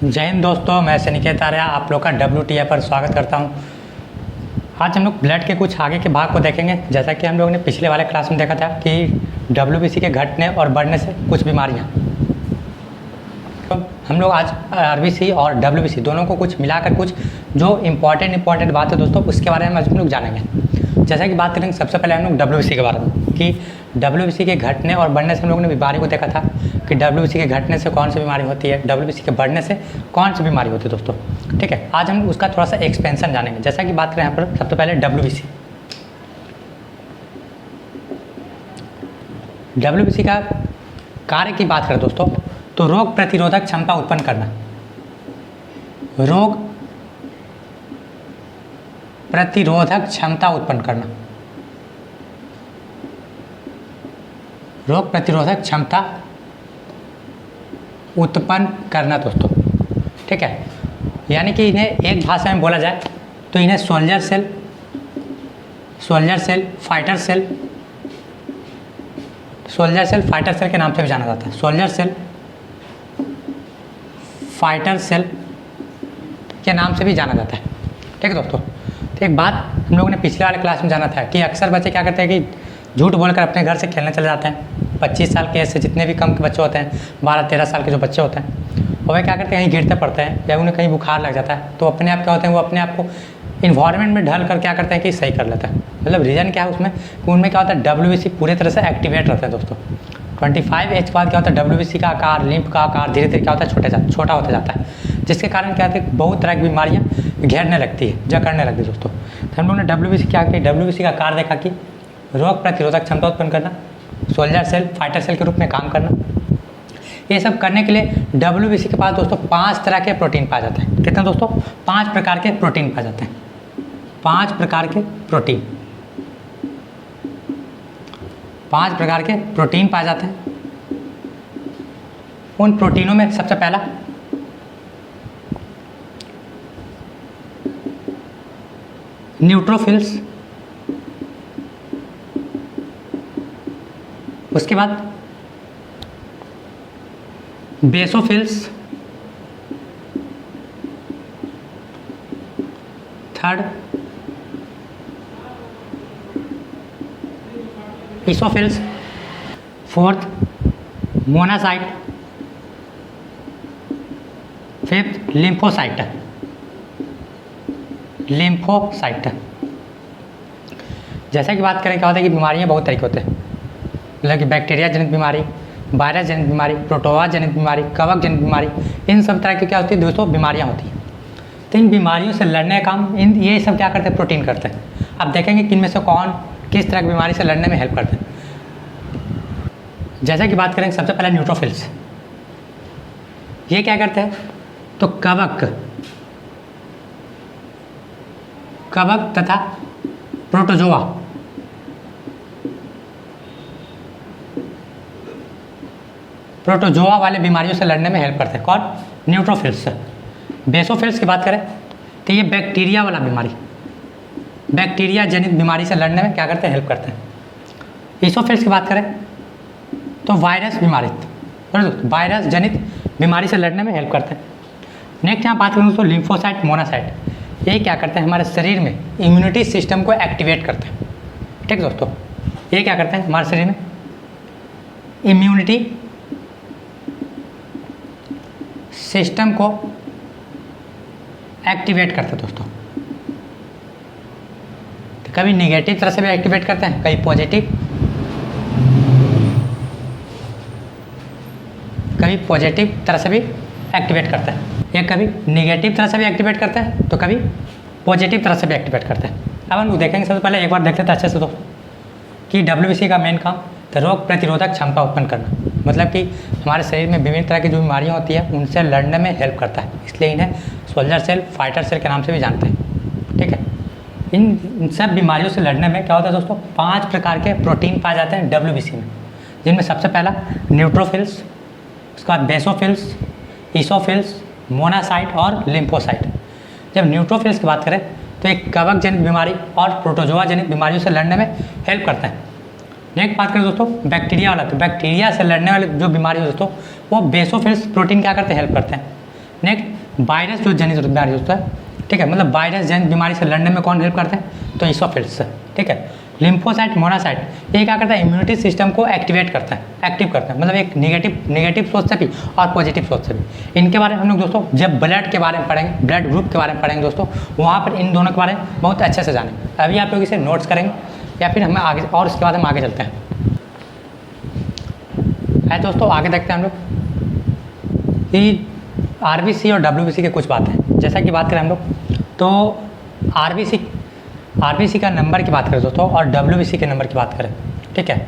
जय हिंद दोस्तों, मैं सनिकेत आर्या आप लोग का WTA पर स्वागत करता हूं। आज हम लोग ब्लड के कुछ आगे के भाग को देखेंगे। जैसा कि हम लोग ने पिछले वाले क्लास में देखा था कि WBC के घटने और बढ़ने से कुछ बीमारियां, तो हम लोग आज RBC और WBC दोनों को कुछ मिलाकर कुछ जो इम्पॉर्टेंट बात है दोस्तों उसके बारे में आज हम लोग जानेंगे। जैसा कि बात करेंगे सबसे पहले हम लोग WBC के बारे में कि WBC के घटने और बढ़ने से हम लोगों ने बीमारी को देखा था कि WBC के घटने से कौन सी बीमारी होती है, WBC के बढ़ने से कौन सी बीमारी होती है दोस्तों। ठीक है, आज हम उसका थोड़ा सा एक्सपेंशन जानेंगे। जैसा कि बात करें यहाँ पर सबसे पहले WBC का कार्य की बात करें दोस्तों तो रोग प्रतिरोधक क्षमता उत्पन्न करना, रोग प्रतिरोधक क्षमता उत्पन्न करना, रोग प्रतिरोधक क्षमता उत्पन्न करना दोस्तों। ठीक है, यानी कि इन्हें एक भाषा में बोला जाए तो इन्हें सोल्जर सेल, फाइटर सेल के नाम से भी जाना जाता है। सोल्जर सेल, फाइटर सेल के नाम से भी जाना जाता है। ठीक है दोस्तों, तो एक बात हम लोगों ने पिछले वाले क्लास में जाना था कि अक्सर बच्चे क्या करते हैं कि झूठ बोलकर अपने घर से खेलने चले जाते हैं। 25 साल के ऐसे जितने भी कम के बच्चे होते हैं, 12-13 साल के जो बच्चे होते हैं, और वे क्या करते हैं, कहीं गिरते पड़ते हैं या उन्हें कहीं बुखार लग जाता है तो अपने आप क्या होते हैं, वो अपने आप को इन्वायरमेंट में ढल कर क्या करते हैं कि सही कर लेते हैं। मतलब रीज़न क्या है उसमें कि उनमें क्या होता है, WBC पूरी तरह से एक्टिवेट रहता है दोस्तों। 25 एज के बाद क्या होता है, WBC का आकार, लिम्फ का आकार धीरे धीरे क्या होता है, छोटा होता जाता है, जिसके कारण क्या होता है बहुत तरह की बीमारियाँ घेरने लगती है, जकड़ने लगती है दोस्तों। तो हम लोगों ने WBC क्या किया, WBC का कार्य देखा कि रोग प्रतिरोधक क्षमता उत्पन्न करना, सोल्जर सेल, फाइटर सेल के रूप में काम करना। ये सब करने के लिए WBC के पास दोस्तों 5 तरह के प्रोटीन पाए जाते हैं। कितने दोस्तों, 5 प्रकार के प्रोटीन पाए जाते हैं। 5 प्रकार के प्रोटीन, 5 प्रकार के प्रोटीन पाए जाते हैं। उन प्रोटीनों में सबसे पहला न्यूट्रोफिल्स, उसके बाद basophils, third eosinophils, fourth monocyte, fifth lymphocyte. जैसा कि बात करें क्या होता है कि बीमारियां बहुत तरह की होते हैं, मतलब कि बैक्टीरिया जनित बीमारी, वायरस जनित बीमारी, प्रोटोवा जनित बीमारी, कवक जनित बीमारी, इन सब तरह की क्या होती है दोस्तों बीमारियां होती हैं। तो इन बीमारियों से लड़ने का काम ये सब क्या करते हैं, प्रोटीन करते हैं। अब देखेंगे कि इनमें से कौन किस तरह की बीमारी से लड़ने में हेल्प करते हैं। जैसा कि बात करेंगे सबसे पहले न्यूट्रोफिल्स, ये क्या करते हैं तो कवक तथा प्रोटोजोआ वाले बीमारियों से लड़ने में हेल्प करते हैं। कौन, न्यूट्रोफिल्स। बेसोफिल्स की बात करें तो ये बैक्टीरिया वाला बीमारी, बैक्टीरिया जनित बीमारी से लड़ने में क्या करते हैं, हेल्प करते हैं। इसोफिल्स की बात करें तो वायरस जनित बीमारी से लड़ने में हेल्प करते हैं। नेक्स्ट यहाँ बात करूँ दोस्तों लिम्फोसाइट, मोनासाइट, ये क्या करते हैं, हमारे शरीर में इम्यूनिटी सिस्टम को एक्टिवेट करते हैं। ठीक है दोस्तों, ये क्या करते हैं, हमारे शरीर में इम्यूनिटी सिस्टम को एक्टिवेट करते हैं दोस्तों। तो कभी नेगेटिव तरह से भी एक्टिवेट करते हैं, कभी पॉजिटिव तरह से भी एक्टिवेट करते हैं। या कभी नेगेटिव तरह से भी एक्टिवेट करते हैं तो कभी पॉजिटिव तरह से भी एक्टिवेट करते हैं। अब हम देखेंगे सबसे पहले एक बार देख लेते हैं अच्छे से दोस्तों कि WBC का मेन काम तो रोग प्रतिरोधक क्षमता उत्पन्न करना, मतलब कि हमारे शरीर में विभिन्न तरह की जो बीमारियां होती हैं उनसे लड़ने में हेल्प करता है, इसलिए इन्हें सोल्जर सेल, फाइटर सेल के नाम से भी जानते हैं। ठीक है, इन सब बीमारियों से लड़ने में क्या होता है दोस्तों, 5 प्रकार के प्रोटीन पाए जाते हैं WBC में, जिनमें सबसे पहला न्यूट्रोफिल्स, उसके बाद बेसोफिल्स, इसोफिल्स, मोनासाइट और लिम्फोसाइट। जब न्यूट्रोफिल्स की बात करें तो एक कवक जनित बीमारी और प्रोटोजोआ जनित बीमारियों से लड़ने में हेल्प करते हैं। नेक्स्ट बात करें दोस्तों बैक्टीरिया वाला, तो बैक्टीरिया से लड़ने वाले जो बीमारी हो दोस्तों वो बेसोफिल्स प्रोटीन क्या करते हैं, हेल्प करते हैं। नेक्स्ट वायरस जो जनित बीमारी होता है, ठीक है, मतलब वायरस जनित बीमारी से लड़ने में कौन हेल्प करते हैं, तो ईसोफिल्स, ठीक है। लिम्फोसाइट, मोनोसाइट, ये क्या करता है, इम्यूनिटी सिस्टम को एक्टिवेट करता है, एक्टिव करता है, मतलब एक नेगेटिव सोच से भी और पॉजिटिव सोच से भी। इनके बारे में हम लोग दोस्तों जब ब्लड के बारे में पढ़ेंगे, ब्लड ग्रुप के बारे में पढ़ेंगे दोस्तों, वहाँ पर इन दोनों के बारे में बहुत अच्छे से जानेंगे। अभी आप लोग इसे नोट्स करेंगे या फिर हमें आगे, और उसके बाद हम आगे चलते हैं। है दोस्तों, आगे देखते हैं हम लोग कि आरबीसी और डब्ल्यूबीसी के कुछ बातें। जैसा कि बात करें हम लोग तो आरबीसी का नंबर की बात करें दोस्तों और डब्ल्यूबीसी के नंबर की बात करें, ठीक है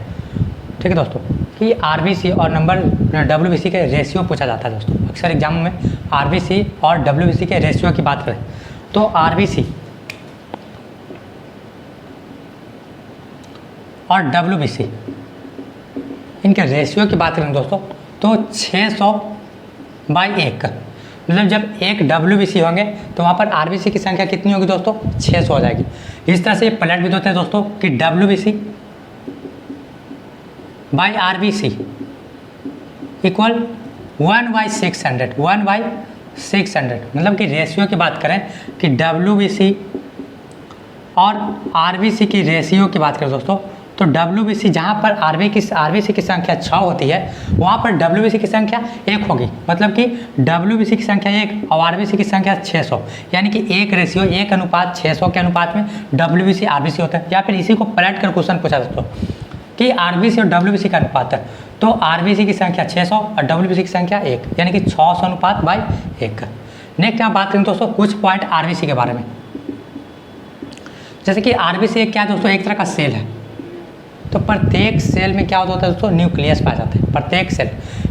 दोस्तों, कि आरबीसी और नंबर डब्ल्यूबीसी के रेशियो पूछा जाता है दोस्तों। अक्सर एग्जाम में आरबीसी और डब्ल्यूबीसी के रेशियो की बात करें तो आरबीसी और डब्ल्यूबीसी इनके रेशियो की बात करें दोस्तों तो 600/1, मतलब जब एक डब्ल्यूबीसी होंगे तो वहाँ पर आरबीसी की संख्या कितनी होगी दोस्तों, 600 हो जाएगी। इस तरह से पलट भी होते हैं दोस्तों कि डब्ल्यूबीसी बाई आरबीसी इक्वल 1/600, 1/600, मतलब कि रेशियो की बात करें कि डब्ल्यूबीसी और आरबीसी की रेशियो की बात करें दोस्तों तो डब्ल्यूबीसी जहाँ पर आरबीसी की संख्या 6 होती है वहाँ पर डब्ल्यूबीसी की संख्या 1 होगी, मतलब कि डब्ल्यूबीसी की संख्या 1 और आरबीसी की संख्या 600, यानी कि 1:600 के अनुपात में डब्ल्यूबीसी आरबीसी होता है। या फिर इसी को पलट कर क्वेश्चन पूछा दोस्तों कि आरबीसी और डब्ल्यूबीसी का अनुपात है, तो आरबीसी की संख्या 600 और डब्ल्यूबीसी की संख्या 1, यानी कि 600/1। नेक्स्ट यहाँ बात करें दोस्तों कुछ पॉइंट आरबीसी के बारे में। जैसे कि आरबीसी एक क्या है दोस्तों, एक तरह का सेल है, तो प्रत्येक सेल में क्या होता है दोस्तों, न्यूक्लियस पाया जाता है, प्रत्येक सेल।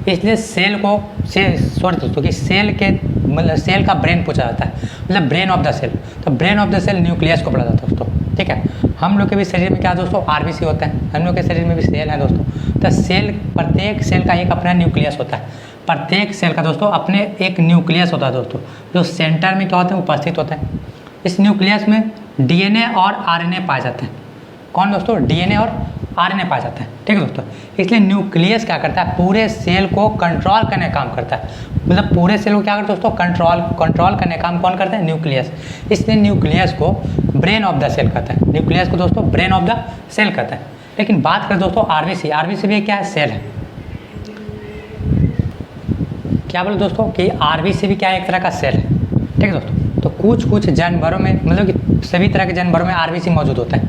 इसलिए सेल दोस्तों कि सेल के मतलब सेल का ब्रेन पूछा जाता है, मतलब ब्रेन ऑफ द सेल, तो brain of the cell nucleus को पढ़ा जाता है दोस्तों, ठीक है। हम लोग के भी शरीर में क्या दोस्तों, आरबीसी होता है, हम लोग के शरीर में भी सेल है दोस्तों। तो सेल, प्रत्येक सेल का एक अपना न्यूक्लियस होता है, प्रत्येक सेल का दोस्तों अपने एक न्यूक्लियस होता है दोस्तों, जो सेंटर में क्या होता है, उपस्थित होता है। इस न्यूक्लियस में डीएनए और आरएनए पाए जाते हैं। कौन दोस्तों, डीएनए और आरएनए पाया जाता है, ठीक है दोस्तों। इसलिए न्यूक्लियस क्या करता है, पूरे सेल को कंट्रोल करने का काम करता है, मतलब पूरे सेल को क्या करता है दोस्तों, कंट्रोल करने का काम कौन करता है, न्यूक्लियस। इसलिए न्यूक्लियस को ब्रेन ऑफ द सेल कहता है, न्यूक्लियस को दोस्तों ब्रेन ऑफ द सेल कहता है। लेकिन बात करें दोस्तों आरबीसी भी क्या है, सेल है। क्या बोले दोस्तों कि आरबीसी भी क्या है, एक तरह का सेल है, ठीक है दोस्तों। तो कुछ जानवरों में, मतलब कि सभी तरह के जानवरों में आरबीसी मौजूद होता है,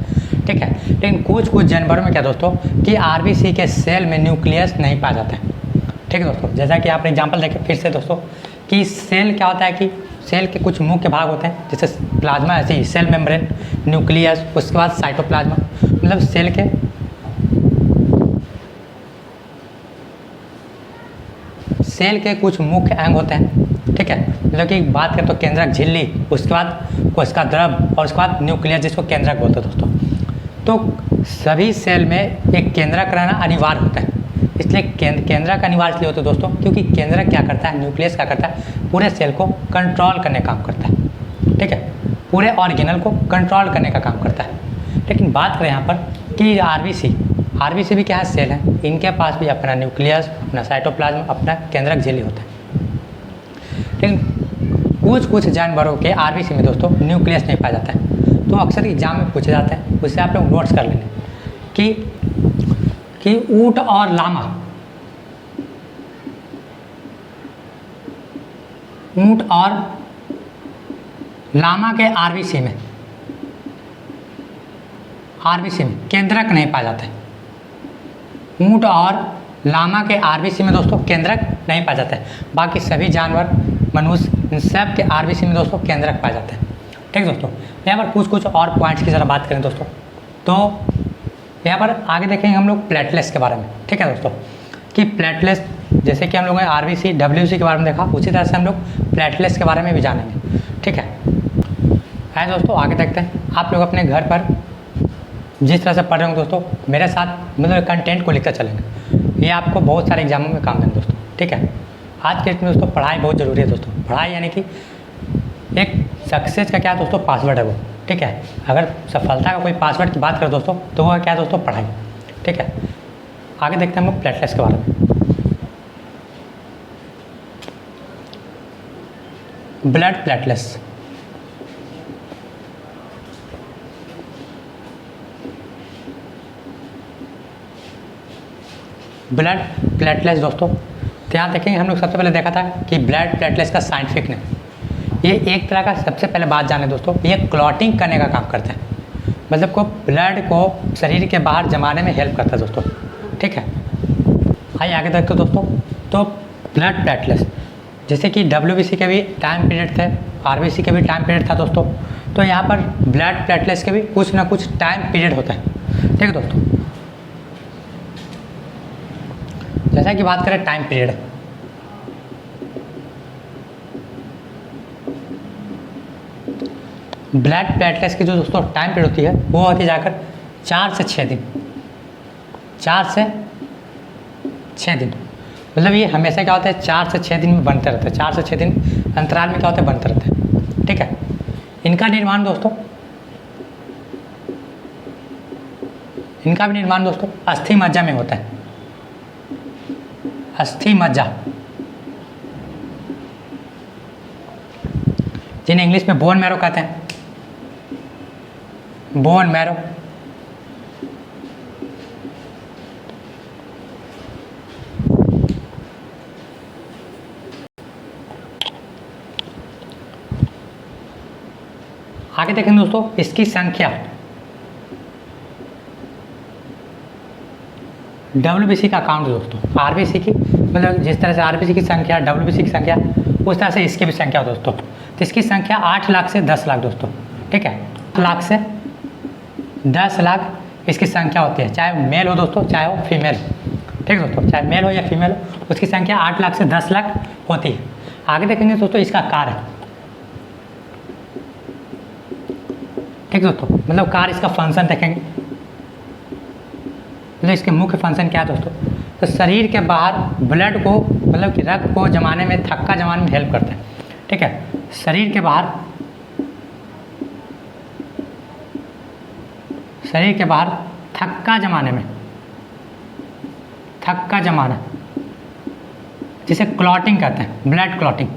ठीक है। लेकिन कुछ जानवरों में क्या दोस्तों कि आरबीसी के सेल में न्यूक्लियस नहीं पाया जाता है, ठीक है दोस्तों। जैसा कि आपने एग्जांपल देखे फिर से दोस्तों कि सेल क्या होता है कि सेल के कुछ मुख्य भाग होते हैं, जैसे प्लाज्मा, ऐसे ही सेल मेम्ब्रेन, न्यूक्लियस, उसके बाद साइटोप्लाज्मा, मतलब सेल के कुछ मुख्य अंग होते हैं, ठीक है। मतलब कि बात करें तो केंद्रक झिल्ली, उसके बाद कोशिका द्रव और उसके बाद न्यूक्लियस, जिसको केंद्रक बोलते हैं दोस्तों। तो सभी सेल में एक केंद्रक रहना अनिवार्य होता है। इसलिए केंद्रक अनिवार्य इसलिए होता है दोस्तों क्योंकि केंद्रक क्या करता है, न्यूक्लियस क्या करता है, पूरे सेल को कंट्रोल करने का काम करता है, ठीक है, पूरे ऑर्गेनल को कंट्रोल करने का काम करता है। लेकिन बात करें यहाँ पर कि आरबीसी भी क्या है, सेल है, इनके पास भी अपना न्यूक्लियस, अपना साइटोप्लाज्म, अपना केंद्रक झिल्ली होता है। लेकिन कुछ जानवरों के आरबीसी में दोस्तों न्यूक्लियस नहीं पाया जाता है, तो अक्सर एग्जाम में पूछे जाते हैं, उससे आप लोग नोट्स कर लेंगे कि ऊंट और लामा के आरबीसी में केंद्रक नहीं पाया जाता है। ऊंट और लामा के आरबीसी में दोस्तों केंद्रक नहीं पाया जाता है, बाकी सभी जानवर, मनुष्य, इन सब के आरबीसी में दोस्तों केंद्रक पाया जाता है, ठीक दोस्तों। यहाँ पर कुछ और पॉइंट्स की ज़रा बात करें दोस्तों, तो यहाँ पर आगे देखेंगे हम लोग प्लेटलेट्स के बारे में, ठीक है दोस्तों, कि प्लेटलेट्स, जैसे कि हम लोगों ने आरबीसी डब्ल्यूसी के बारे में देखा, उसी तरह से हम लोग प्लेटलेट्स के बारे में भी जानेंगे, ठीक है दोस्तों। आगे देखते हैं, आप लोग अपने घर पर जिस तरह से पढ़ रहे होंगे दोस्तों, मेरे साथ मतलब कंटेंट को लिखकर चलेंगे, ये आपको बहुत सारे एग्जामों में काम देंगे दोस्तों, ठीक है। आज के डेट में दोस्तों पढ़ाई बहुत ज़रूरी है दोस्तों, पढ़ाई यानी कि एक सक्सेस का क्या दोस्तों पासवर्ड है वो, ठीक है। अगर सफलता का कोई पासवर्ड की बात करें दोस्तों तो वह क्या है दोस्तों, पढ़ाई, ठीक है। आगे देखते हैं हम लोग प्लेटलेट्स के बारे में। Blood platelets. ब्लड प्लेटलेट्स दोस्तों, तो यहाँ देखेंगे हम लोग सबसे पहले देखा था कि ब्लड प्लेटलेट्स का साइंटिफिक नेम, ये एक तरह का, सबसे पहले बात जाने दोस्तों, ये क्लॉटिंग करने का काम करते हैं, मतलब को ब्लड को शरीर के बाहर जमाने में हेल्प करता है दोस्तों। ठीक है, आइए आगे देखते दोस्तों। तो ब्लड प्लेटलेट्स, जैसे कि WBC के भी टाइम पीरियड थे, RBC के भी टाइम पीरियड था दोस्तों, तो यहाँ पर ब्लड प्लेटलेट्स के भी कुछ ना कुछ टाइम पीरियड होता है। ठीक है दोस्तों, जैसा कि बात करें टाइम पीरियड, ब्लड प्लेटलेट्स की जो दोस्तों टाइम पीरियड होती है वो होती है जाकर 4 से 6 दिन, 4 से 6 दिन, मतलब ये हमेशा क्या होता है 4 से 6 दिन में बनते रहते हैं, 4 से 6 दिन अंतराल में क्या होता है बनते रहते हैं। ठीक है, इनका निर्माण दोस्तों, इनका भी निर्माण दोस्तों अस्थि मज्जा में होता है, अस्थि मज्जा, जिन्हें इंग्लिश में बोन मैरो कहते हैं, बोन मैरो। आगे देखेंगे दोस्तों, इसकी संख्या WBC का काउंट दोस्तों, RBC की, मतलब जिस तरह से RBC की संख्या, WBC की संख्या, उस तरह से इसकी भी संख्या दोस्तों। तो इसकी संख्या 8 लाख से 10 लाख दोस्तों। ठीक है, 8 लाख से 10 लाख इसकी संख्या होती है, चाहे मेल हो दोस्तों चाहे हो फीमेल। ठीक है दोस्तों, चाहे मेल हो या फीमेल हो, उसकी संख्या 8 लाख से 10 लाख होती है। आगे देखेंगे दोस्तों इसका कार्य। ठीक है दोस्तों, मतलब कार्य, इसका फंक्शन देखेंगे, मतलब इसके मुख्य फंक्शन क्या है दोस्तों। तो शरीर के बाहर ब्लड को, मतलब कि रक्त को जमाने में, थक्का जमाने में हेल्प करते हैं। ठीक है, शरीर के बाहर, शरीर के बाहर थक्का जमाने में, थक्का जमाना, जिसे क्लॉटिंग कहते हैं, ब्लड क्लॉटिंग,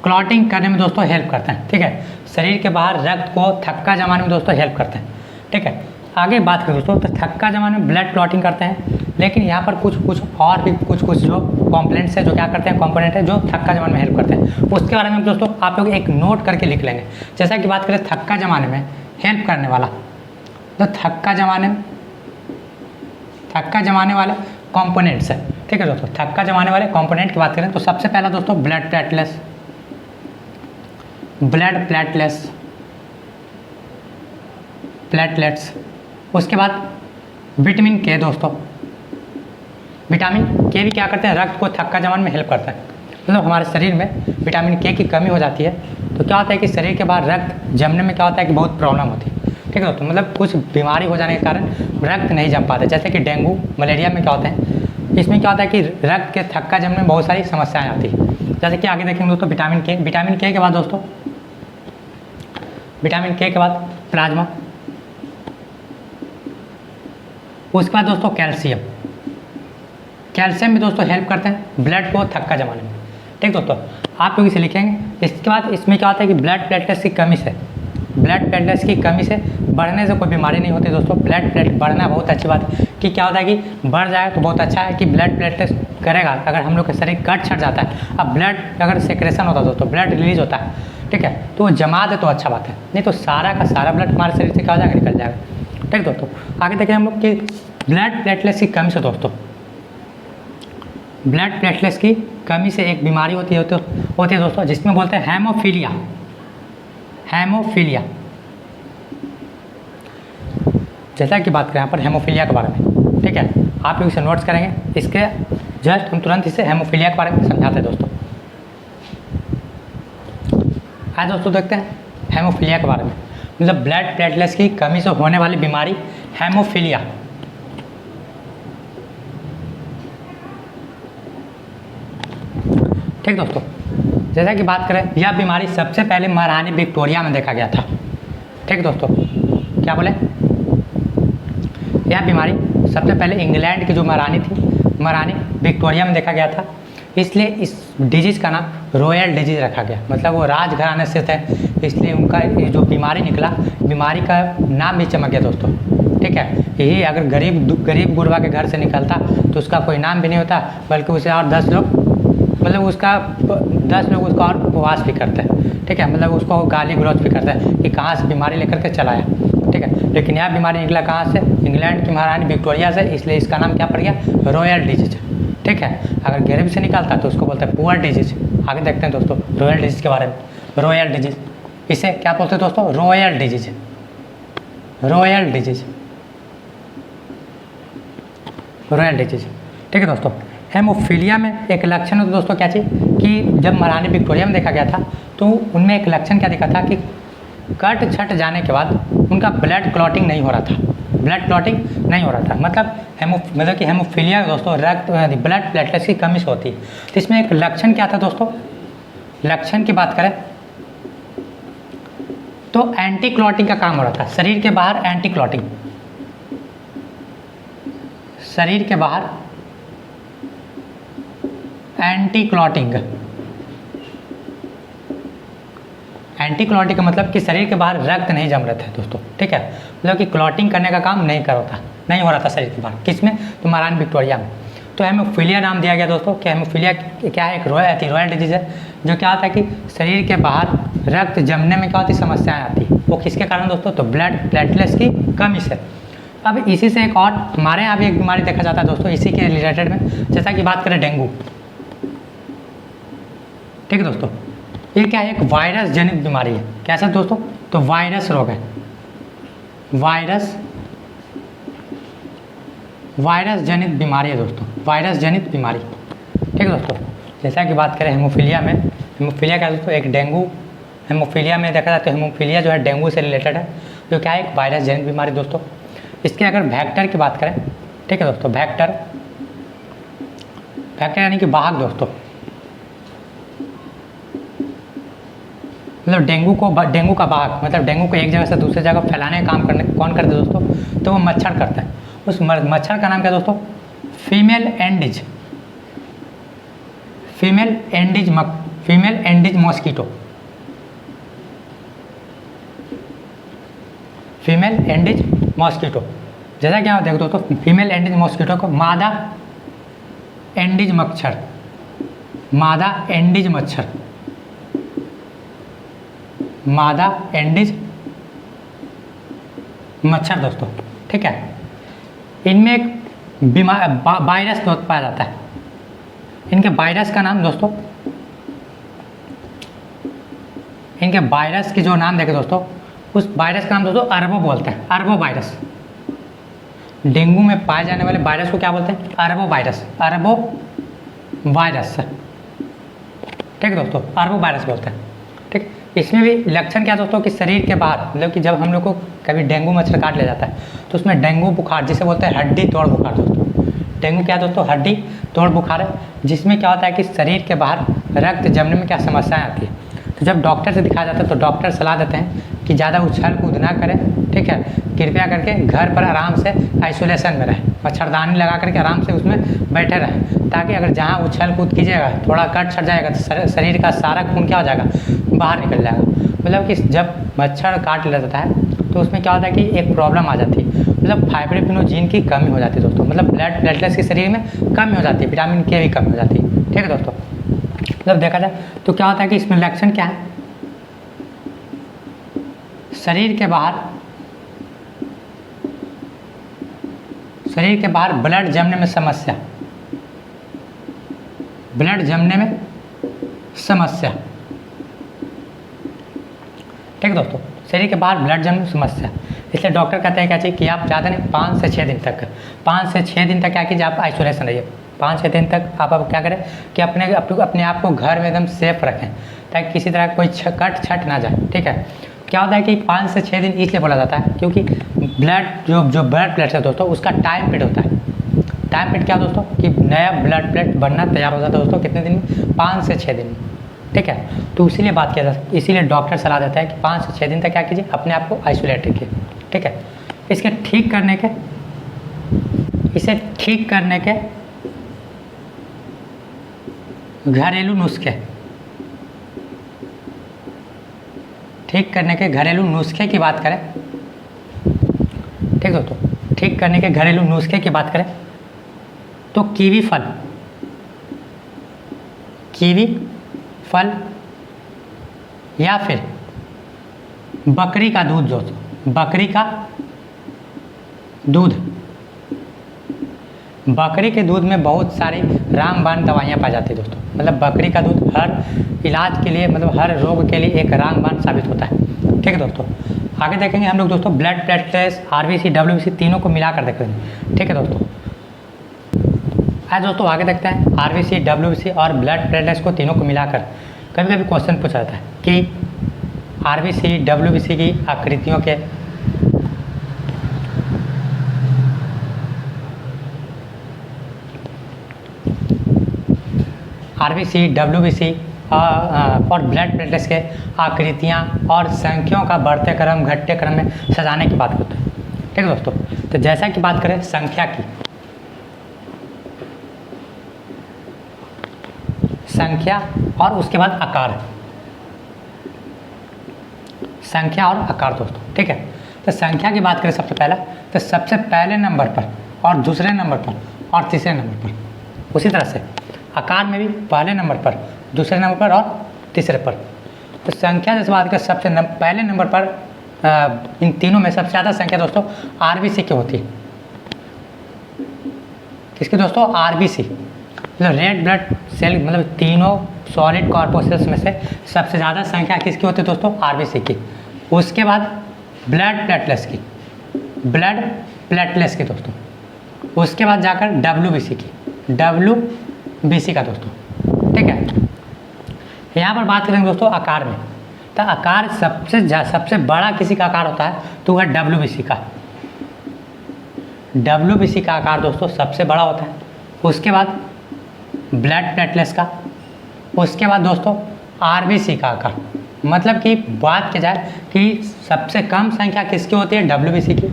क्लॉटिंग करने में दोस्तों हेल्प करते हैं। ठीक है, शरीर के बाहर रक्त को थक्का जमाने में दोस्तों हेल्प करते हैं। ठीक है, आगे बात करें दोस्तों, तो थक्का जमाने में ब्लड क्लॉटिंग करते हैं, लेकिन यहाँ पर कुछ और भी कुछ जो कॉम्पोनेंट्स है, जो क्या करते हैं, कंपोनेंट है जो थक्का जमाने में हेल्प करते हैं, उसके बारे में दोस्तों आप लोग एक नोट करके लिख लेंगे। जैसा कि बात करें थक्का जमाने में हेल्प करने वाला, तो थक्का जमाने वाले कॉम्पोनेंट्स है। ठीक है दोस्तों, थक्का जमाने वाले कॉम्पोनेंट की बात करें तो सबसे पहला दोस्तों ब्लड प्लेटलेट्स, ब्लड प्लेटलेट्स, उसके बाद विटामिन के दोस्तों, विटामिन के भी क्या करते हैं, रक्त को थक्का जमाने में हेल्प करता है। मतलब हमारे शरीर में विटामिन के की कमी हो जाती है तो क्या होता है कि शरीर के बाहर रक्त जमने में क्या होता है कि बहुत प्रॉब्लम होती है। ठीक है दोस्तों, मतलब कुछ बीमारी हो जाने के कारण रक्त नहीं जम पाते, जैसे कि डेंगू, मलेरिया में क्या होता है, इसमें क्या होता है कि रक्त के थक्का जमने में बहुत सारी समस्याएं आती है। जैसे कि आगे देखेंगे दोस्तों विटामिन के, विटामिन के बाद दोस्तों, विटामिन के बाद प्लाज्मा, उसके बाद दोस्तों कैल्शियम, कैल्शियम भी दोस्तों हेल्प करते हैं ब्लड को थक्का जमाने में। ठीक दोस्तों, आप लोग इसे लिखेंगे। इसके बाद इसमें क्या होता है कि ब्लड प्लेटलेट्स की कमी से, ब्लड प्लेटलेट्स की कमी से बढ़ने से कोई बीमारी नहीं होती दोस्तों। ब्लड प्लेटलेट बढ़ना बहुत अच्छी बात है, कि क्या होता है कि बढ़ जाए तो बहुत अच्छा है कि ब्लड प्लेटलेट्स करेगा। अगर हम लोग का शरीर कट छट जाता है, अब ब्लड अगर सेक्रेशन होता है दोस्तों, ब्लड रिलीज होता है, ठीक है, तो वो जमा दे तो अच्छा बात है, नहीं तो सारा का सारा ब्लड हमारे शरीर से क्या हो जाएगा, निकल जाएगा। ठीक दोस्तों, आगे देखें हम लोग कि ब्लड प्लेटलेट्स की कमी से दोस्तों, ब्लड प्लेटलेट्स की कमी से एक बीमारी होती है दोस्तों, जिसमें बोलते हैं हेमोफीलिया। हेमोफीलिया, जैसा कि बात करें यहाँ पर हेमोफीलिया के बारे में, ठीक है, आप लोग इसे नोट्स करेंगे। इसके जस्ट हम तुरंत इसे हेमोफीलिया के बारे में समझाते हैं दोस्तों। आज दोस्तों देखते हैं हेमोफीलिया के बारे में, मतलब ब्लड प्लेटलेट्स की कमी से होने वाली बीमारी हेमोफीलिया। ठीक दोस्तों, जैसा कि बात करें, यह बीमारी सबसे पहले महारानी विक्टोरिया में देखा गया था। ठीक दोस्तों, क्या बोले, यह बीमारी सबसे पहले इंग्लैंड की जो महारानी थी, महारानी विक्टोरिया में देखा गया था। इसलिए इस डिजीज़ का नाम रॉयल डिजीज़ रखा गया, मतलब वो राजघराने से थे, इसलिए उनका ये जो बीमारी निकला, बीमारी का नाम भी चमक गया दोस्तों। ठीक है, यही अगर गरीब गुरबा के घर से निकलता तो उसका कोई नाम भी नहीं होता, बल्कि उसे और 10 लोग, मतलब उसका 10 लोग उसका और उपवास भी करते हैं। ठीक है, मतलब उसको गाली गलौज भी करता है कि कहाँ से बीमारी लेकर के चला आया। ठीक है, लेकिन यह बीमारी निकला कहाँ से? इंग्लैंड की महारानी विक्टोरिया से, इसलिए इसका नाम क्या पड़ गया? Royal disease. ठीक है, अगर गरीब से निकलता तो उसको बोलते हैं पुअर डिजीज। आगे देखते हैं दोस्तों रॉयल डिजीज के बारे में। रॉयल डिजीज, इसे क्या बोलते हैं दोस्तों? Royal disease. Royal disease, royal disease. ठीक है दोस्तों, हेमोफीलिया में एक लक्षण होता है दोस्तों क्या चीज़, कि जब महारानी विक्टोरिया में देखा गया था तो उनमें एक लक्षण क्या दिखा था कि कट छट जाने के बाद उनका ब्लड क्लॉटिंग नहीं हो रहा था, ब्लड क्लॉटिंग नहीं हो रहा था। मतलब कि हेमोफीलिया दोस्तों रक्त ब्लड प्लेटलेट्स की कमी से होती है। तो इसमें एक लक्षण क्या था दोस्तों? लक्षण की बात करें तो एंटी क्लॉटिंग का काम हो रहा था, शरीर के बाहर एंटी क्लॉटिंग, शरीर के बाहर एंटी क्लॉटिंग। एंटी क्लॉटिंग का मतलब कि शरीर के बाहर रक्त नहीं जम रहे थे दोस्तों। ठीक है, मतलब कि क्लॉटिंग करने का काम नहीं हो रहा था शरीर के बाहर। किस में? तो महारानी विक्टोरिया में। तो हेमोफीलिया नाम दिया गया दोस्तों कि हेमोफीलिया क्या है? एक रॉयल डिजीज है, जो क्या होता है कि शरीर के बाहर रक्त जमने में क्या होती समस्याएं आती। वो किसके कारण दोस्तों? तो ब्लड प्लेटलेट्स की कमी से। अब इसी से एक और हमारे यहाँ भी एक बीमारी देखा जाता है दोस्तों इसी के रिलेटेड में, जैसा कि बात करें डेंगू। ठीक है दोस्तों, ये क्या है? एक वायरस जनित बीमारी है। कैसा दोस्तों? तो वायरस रोग है, वायरस जनित बीमारी है दोस्तों, वायरस जनित बीमारी। ठीक है दोस्तों, जैसा कि बात करें हेमोफीलिया में, हेमोफीलिया क्या दोस्तों? एक डेंगू, हेमोफीलिया में देखा जाता है हेमोफीलिया जो है डेंगू से रिलेटेड है, जो क्या है? एक वायरस जनित बीमारी दोस्तों। इसके अगर वेक्टर की बात करें, ठीक है दोस्तों, वेक्टर यानी कि वाहक दोस्तों, मतलब डेंगू का वाहक, मतलब डेंगू को एक जगह से दूसरी जगह फैलाने का काम कौन करते हैं दोस्तों? तो वो मच्छर करता है। उस मच्छर का नाम क्या दोस्तों? Female aedes mosquito, female aedes mosquito. जैसा क्या देखो दोस्तों, फीमेल एंडिज मॉस्किटो को मादा एंडिज मच्छर, मादा एंडिज मच्छर दोस्तों। ठीक है, इनमें एक वायरस पाया जाता है। इनके वायरस का नाम दोस्तों, इनके वायरस की जो नाम देखे दोस्तों, उस वायरस का नाम दोस्तों अरबो बोलते हैं, अरबो वायरस। डेंगू में पाए जाने वाले वायरस को क्या बोलते हैं? अरबो वायरस, ठीक है दोस्तों, अरबो वायरस बोलते हैं। ठीक, इसमें भी लक्षण क्या दोस्तों कि शरीर के बाहर, मतलब कि जब हम लोग को कभी डेंगू मच्छर काट ले जाता है तो उसमें डेंगू बुखार, जिसे बोलते हैं हड्डी तोड़ बुखार दोस्तों। डेंगू क्या दोस्तों? हड्डी तोड़ बुखार है, जिसमें क्या होता है कि शरीर के बाहर रक्त जमने में क्या समस्याएं आती है। तो जब डॉक्टर से दिखाया जाता है तो डॉक्टर सलाह देते हैं कि ज़्यादा उछल कूद ना करें। ठीक है, कृपया करके घर पर आराम से आइसोलेशन में रहें, मच्छरदानी लगा करके आराम से उसमें बैठे रहें, ताकि अगर जहाँ उछल कूद कीजिएगा थोड़ा कट छट जाएगा तो शरीर का सारा खून क्या हो जाएगा? बाहर निकल जाएगा। मतलब कि जब मच्छर काट लेता है तो उसमें क्या होता है कि एक प्रॉब्लम आ जाती है, मतलब फाइब्रोपिनोजिन की कमी हो जाती है दोस्तों, मतलब ब्लड प्लेटलेट्स के शरीर में कमी हो जाती है, विटामिन के भी कमी हो जाती है। ठीक है दोस्तों, मतलब देखा जाए तो क्या होता है कि इसमें लक्षण क्या है? शरीर के बाहर ब्लड जमने में समस्या, ठीक है दोस्तों, शरीर के बाहर ब्लड जमने में समस्या। इसलिए डॉक्टर कहते हैं क्या चाहिए कि आप ज़्यादा नहीं 5 से 6 दिन तक क्या कीजिए? आप आइसोलेशन रहिए। 5 से 6 दिन तक आप क्या करें कि अपने आप को घर में एकदम सेफ रखें, ताकि किसी तरह कोई कट छट ना जाए। ठीक है, क्या होता है कि 5 से 6 दिन इसलिए बोला जाता है क्योंकि ब्लड जो ब्लड प्लेट है दोस्तों, उसका टाइम पीरियड होता है। टाइम पीरियड क्या दोस्तों कि नया ब्लड प्लेट बनना तैयार हो जाता है दोस्तों, कितने दिन में? 5 से 6 दिन में। ठीक है, तो इसीलिए बात किया जाता है, इसीलिए डॉक्टर सलाह देता है कि 5 से 6 दिन तक क्या कीजिए? अपने आप को आइसोलेट रखिए। ठीक है, इसे ठीक करने के घरेलू नुस्खे, ठीक करने के घरेलू नुस्खे की बात करें, ठीक दोस्तों, ठीक करने के घरेलू नुस्खे की बात करें तो कीवी फल या फिर बकरी का दूध दोस्तों, बकरी का दूध। बकरी के दूध में बहुत सारी रामबाण दवाइयाँ पाई जाती है दोस्तों, मतलब बकरी का दूध हर इलाज के लिए, मतलब हर रोग के लिए एक रामबाण साबित होता है। ठीक है दोस्तों, आगे देखेंगे हम लोग दोस्तों ब्लड प्लेटलेट्स, आरबीसी, डब्ल्यूबीसी तीनों को मिलाकर देखेंगे। ठीक है दोस्तों, आज दोस्तों आगे देखते हैं आरबीसी, डब्ल्यूबीसी और ब्लड प्लेटलेट्स को तीनों को मिलाकर कभी कभी क्वेश्चन पूछा जाता है कि आरबीसी, डब्ल्यूबीसी की आकृतियों के आरबीसी, डब्ल्यूबीसी और ब्लड प्लेटलेट्स के आकृतियाँ और संख्याओं का बढ़ते क्रम घटते क्रम में सजाने की बात करते हैं। ठीक है दोस्तों, तो जैसा कि बात करें संख्या की, संख्या और उसके बाद आकार, संख्या और आकार दोस्तों। ठीक है, तो संख्या की बात करें सबसे पहला, तो सबसे पहले नंबर पर और दूसरे नंबर पर और तीसरे नंबर पर, उसी तरह से आकार में भी पहले नंबर पर, दूसरे नंबर पर और तीसरे पर। तो संख्या जैसे बात करें सबसे पहले नंबर पर इन तीनों में सबसे ज़्यादा संख्या दोस्तों आरबीसी की होती है। किसकी दोस्तों? आरबीसी, मतलब रेड ब्लड सेल, मतलब तीनों सॉलिड कॉर्पोसेल्स में से सबसे ज़्यादा संख्या किसकी होती है दोस्तों? आरबीसी की। उसके बाद ब्लड प्लेटलेट्स की, ब्लड प्लेटलेट्स की दोस्तों। उसके बाद जाकर डब्ल्यूबीसी की, डब्ल्यूबीसी का दोस्तों। ठीक है, यहाँ पर बात करेंगे दोस्तों आकार में, तो आकार सबसे बड़ा किसी का आकार होता है तो वह डब्ल्यूबीसी का, डब्ल्यूबीसी का आकार दोस्तों सबसे बड़ा होता है। उसके बाद ब्लड प्लेटलेट्स का, उसके बाद दोस्तों आरबीसी का आकार। मतलब कि बात की जाए कि सबसे कम संख्या किसकी होती है? डब्ल्यूबीसी की।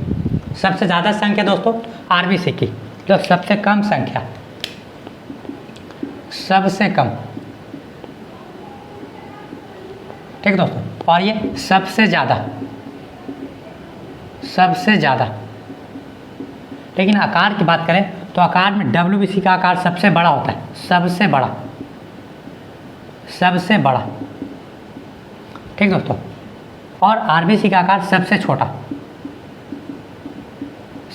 सबसे ज़्यादा संख्या दोस्तों आरबीसी की, तो सबसे कम संख्या, सबसे कम। ठीक दोस्तों, और ये सबसे ज़्यादा, सबसे ज़्यादा। लेकिन आकार की बात करें तो आकार में डब्ल्यूबीसी का आकार सबसे बड़ा होता है, सबसे बड़ा, सबसे बड़ा। ठीक दोस्तों, और आरबीसी का आकार सबसे छोटा,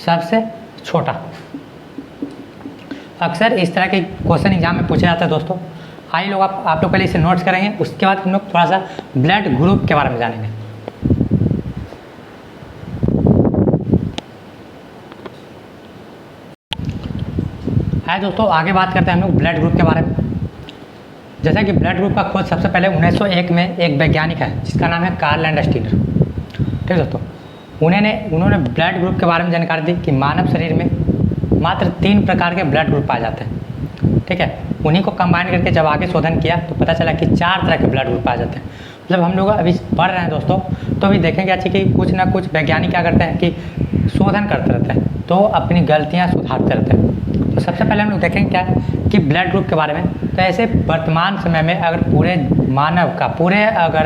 सबसे छोटा। अक्सर इस तरह के क्वेश्चन एग्जाम में पूछे जाते हैं दोस्तों। आइए लोग आप लोग पहले इसे नोट्स करेंगे, उसके बाद हम लोग थोड़ा सा ब्लड ग्रुप के बारे में जानेंगे। आइए दोस्तों आगे बात करते हैं हम लोग ब्लड ग्रुप के बारे में। जैसा कि ब्लड ग्रुप का खोज सबसे पहले 1901 में एक वैज्ञानिक है जिसका नाम है कार्ल लैंडस्टीनर। ठीक दोस्तों, उन्होंने ब्लड ग्रुप के बारे में जानकारी दी कि मानव शरीर में मात्र 3 प्रकार के ब्लड ग्रुप पाए जाते हैं। ठीक है, उन्हीं को कंबाइन करके जब आगे शोधन किया तो पता चला कि 4 तरह के ब्लड ग्रुप पाए जाते हैं। मतलब हम लोग अभी पढ़ रहे हैं दोस्तों, तो अभी देखेंगे अच्छी कि कुछ ना कुछ वैज्ञानिक क्या करते हैं कि शोधन करते रहते हैं, तो अपनी गलतियाँ सुधारते रहते हैं। तो सबसे पहले हम लोग देखेंगे क्या कि ब्लड ग्रुप के बारे में। तो ऐसे वर्तमान समय में अगर पूरे मानव का, पूरे अगर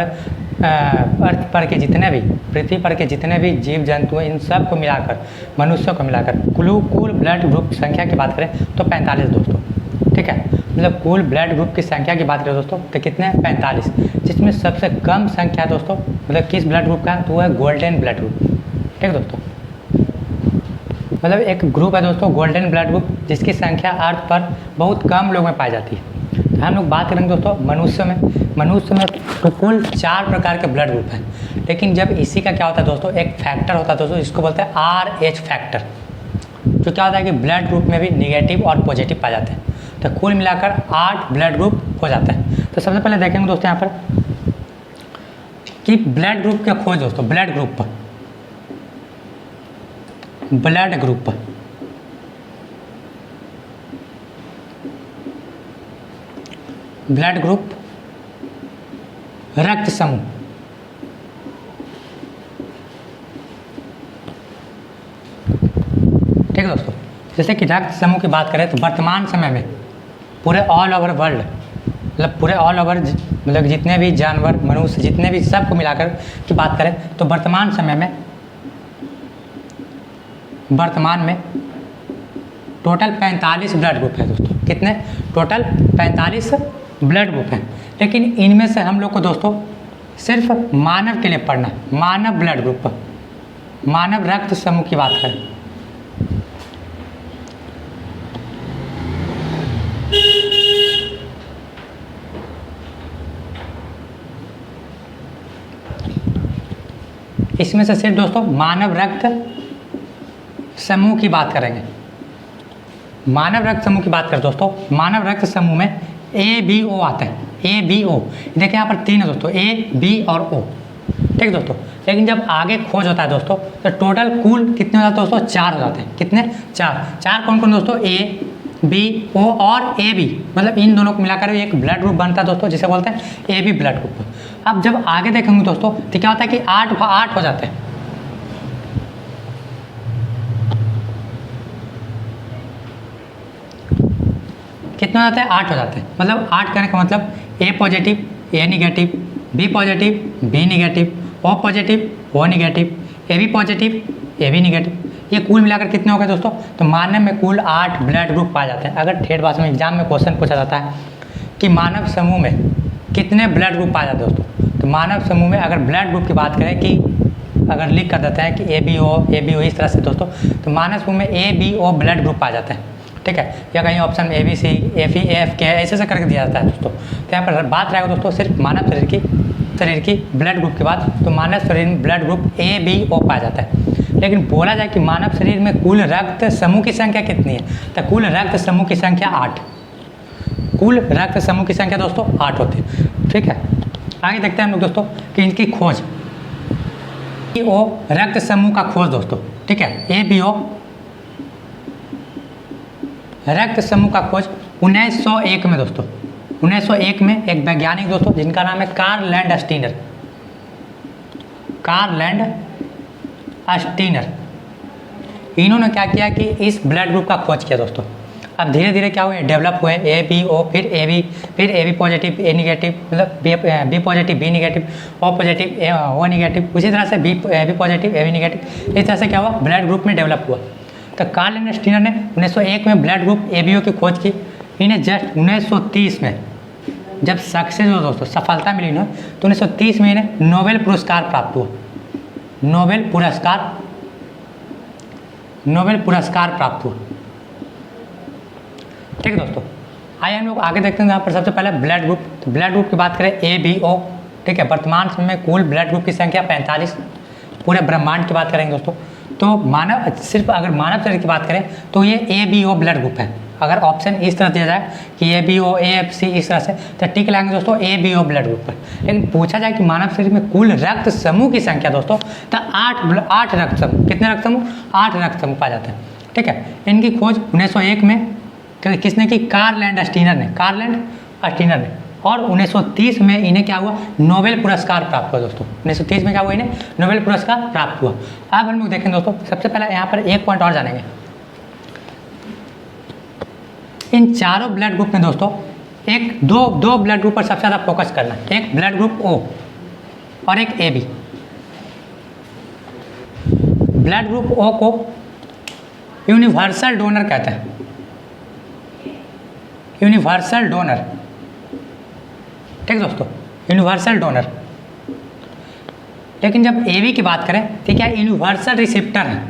अर्थ पर के जितने भी, पृथ्वी पर के जितने भी जीव जंतु हैं, इन सब को मिलाकर, मनुष्यों को मिलाकर कुल ब्लड ग्रुप संख्या की बात करें तो 45 दोस्तों। ठीक है, मतलब कुल ब्लड ग्रुप की संख्या की बात करें दोस्तों तो कितने? 45, जिसमें सबसे कम संख्या दोस्तों मतलब किस ब्लड ग्रुप का है तो वह है गोल्डन ब्लड ग्रुप। ठीक दोस्तों, मतलब एक ग्रुप है दोस्तों गोल्डन ब्लड ग्रुप जिसकी संख्या अर्थ पर बहुत कम लोगों में पाई जाती है। तो हम लोग बात करेंगे दोस्तों मनुष्य में तो कुल 4 प्रकार के ब्लड ग्रुप हैं। लेकिन जब इसी का क्या होता है दोस्तों, एक फैक्टर होता है दोस्तों, इसको बोलते हैं RH फैक्टर, जो क्या होता है कि ब्लड ग्रुप में भी निगेटिव और पॉजिटिव पाए जाते हैं। तो कुल मिलाकर 8 ब्लड ग्रुप हो जाता है। तो सबसे पहले देखेंगे दोस्तों यहाँ पर कि ब्लड ग्रुप का खोज दोस्तों, ब्लड ग्रुप पर, ब्लड ग्रुप पर ब्लड ग्रुप, रक्त समूह। ठीक है दोस्तों, जैसे कि रक्त समूह की बात करें तो वर्तमान समय में पूरे ऑल ओवर वर्ल्ड मतलब पूरे ऑल ओवर मतलब जितने भी जानवर, मनुष्य, जितने भी सबको मिलाकर की बात करें तो वर्तमान समय में टोटल 45 ब्लड ग्रुप है दोस्तों। कितने? टोटल 45 ब्लड ग्रुप हैं। लेकिन इनमें से हम लोग को दोस्तों सिर्फ मानव के लिए पढ़ना है, मानव ब्लड ग्रुप, मानव रक्त समूह की बात करें। इसमें से सिर्फ दोस्तों मानव रक्त समूह की बात करेंगे। मानव रक्त समूह की बात करें दोस्तों, मानव रक्त समूह में ABO आता है, ABO। देखिए यहाँ पर 3 है दोस्तों, A, B और O, ठीक है दोस्तों। लेकिन जब आगे खोज होता है दोस्तों तो टोटल कुल कितने हो जाते हैं दोस्तों? 4 हो जाते हैं। कितने? 4 कौन कौन दोस्तों? A, B, O और AB, मतलब इन दोनों को मिलाकर एक ब्लड ग्रुप बनता है दोस्तों, जिसे बोलते हैं AB ब्लड ग्रुप। अब जब आगे देखेंगे दोस्तों तो क्या होता है कि 8 हो जाते हैं। कितने हो जाते हैं? 8 हो जाते हैं। मतलब 8 करने का मतलब A positive, A negative, B positive, B negative, O positive, O negative, AB positive, AB negative. ये कुल मिलाकर कितने हो गए दोस्तों? तो मानव में कुल 8 ब्लड ग्रुप पाए जाते हैं। अगर ठेठ भाषा में एग्जाम में क्वेश्चन पूछा जाता है कि मानव समूह में कितने ब्लड ग्रुप पाए जाते हैं दोस्तों, तो मानव समूह में अगर ब्लड ग्रुप की बात करें कि अगर लिख कर देते हैं कि ABO इस तरह से दोस्तों, तो मानव समूह में ABO ब्लड ग्रुप पाए जाते हैं, ठीक है। या कहीं ऑप्शन में ABC, FE, FK ऐसे करके दिया जाता है दोस्तों। तो यहाँ पर बात रहेगा दोस्तों सिर्फ मानव शरीर की ब्लड ग्रुप की बात, तो मानव शरीर में ब्लड ग्रुप ABO पाया जाता है। लेकिन बोला जाए कि मानव शरीर में कुल रक्त समूह की संख्या कितनी है, तो कुल रक्त समूह की संख्या 8। कुल रक्त समूह की संख्या दोस्तों 8 होती है, ठीक है। आगे देखते हैं हम लोग दोस्तों कि इनकी खोज, ABO रक्त समूह का खोज दोस्तों, ठीक है। ABO रक्त समूह का खोज 1901 में दोस्तों, 1901 में एक वैज्ञानिक दोस्तों जिनका नाम है कार्ल लैंड स्टीनर, इन्होंने क्या किया कि इस ब्लड ग्रुप का खोज किया दोस्तों। अब धीरे धीरे क्या हुए, डेवलप हुए ABO, फिर AB पॉजिटिव, A निगेटिव, मतलब B positive, B negative, O positive, O negative, उसी तरह से B पॉजिटिव, AB निगेटिव, इस तरह से क्या हुआ, ब्लड ग्रुप में डेवलप हुआ। तो कार्ल लैंड स्टीनर ने 1901 में ब्लड ग्रुप ABO की खोज की। इन्हें जस्ट 1930 में जब सक्सेस हुआ दोस्तों, सफलता मिली ना, तो 1930 में इन्हें नोबेल पुरस्कार प्राप्त हुआ। नोबेल पुरस्कार प्राप्त हुआ, ठीक है दोस्तों। आइए हम लोग आगे देखते हैं। यहाँ पर सबसे पहले ब्लड ग्रुप, तो ब्लड ग्रुप की बात करें ABO, ठीक है। वर्तमान समय में कुल ब्लड ग्रुप की संख्या 45, पूरे ब्रह्मांड की बात करेंगे दोस्तों। तो मानव, सिर्फ अगर मानव शरीर की बात करें तो ये ABO ब्लड ग्रुप है। अगर ऑप्शन इस तरह दिया जाए कि ABO, AFC इस तरह से, तो टिक लगाएंगे दोस्तों ABO ब्लड ग्रुप पर। लेकिन पूछा जाए कि मानव शरीर में कुल रक्त समूह की संख्या दोस्तों, तो 8 रक्त समूह, कितने रक्त समूह? 8 रक्त समूह पाए जाते हैं, ठीक है। इनकी खोज 1901 में किसने की? कार्ल लैंड स्टीनर ने। और 1930 में इन्हें क्या हुआ, नोबेल पुरस्कार प्राप्त हुआ दोस्तों। 1930 में क्या हुआ, इन्हें नोबेल पुरस्कार प्राप्त हुआ। अब हम लोग देखें दोस्तों, सबसे पहले यहाँ पर एक पॉइंट और जानेंगे। इन चारों ब्लड ग्रुप में दोस्तों दो ब्लड ग्रुप पर सबसे ज़्यादा फोकस करना है। एक ब्लड ग्रुप O और एक AB। ब्लड ग्रुप O को यूनिवर्सल डोनर कहते हैं, यूनिवर्सल डोनर, ठीक है दोस्तों, यूनिवर्सल डोनर। लेकिन जब AB की बात करें तो क्या यूनिवर्सल रिसिप्टर है।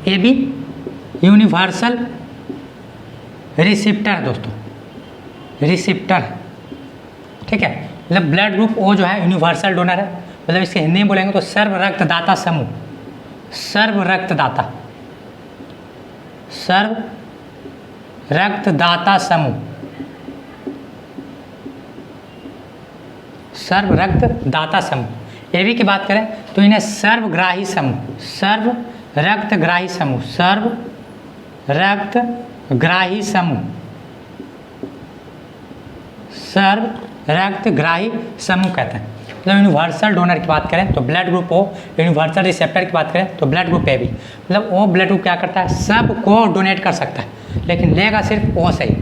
AB यूनिवर्सल रिसिप्टर दोस्तों, रिसिप्टर, ठीक है। मतलब ब्लड ग्रुप O जो है यूनिवर्सल डोनर है, मतलब इसके हिंदी में बोलेंगे तो सर्व रक्तदाता समूह, सर्व रक्तदाता समूह, सर्व रक्तदाता समूह। AB की बात करें तो इन्हें सर्वग्राही समूह, सर्व रक्तग्राही समूह, सर्व रक्तग्राही समूह, सर्व रक्तग्राही समूह कहते हैं। मतलब यूनिवर्सल डोनर की बात करें तो blood group O, universal receptor की बात करें तो ब्लड ग्रुप AB। मतलब O ब्लड ग्रुप क्या करता है, सबको डोनेट कर सकता है, लेकिन लेगा सिर्फ O से ही,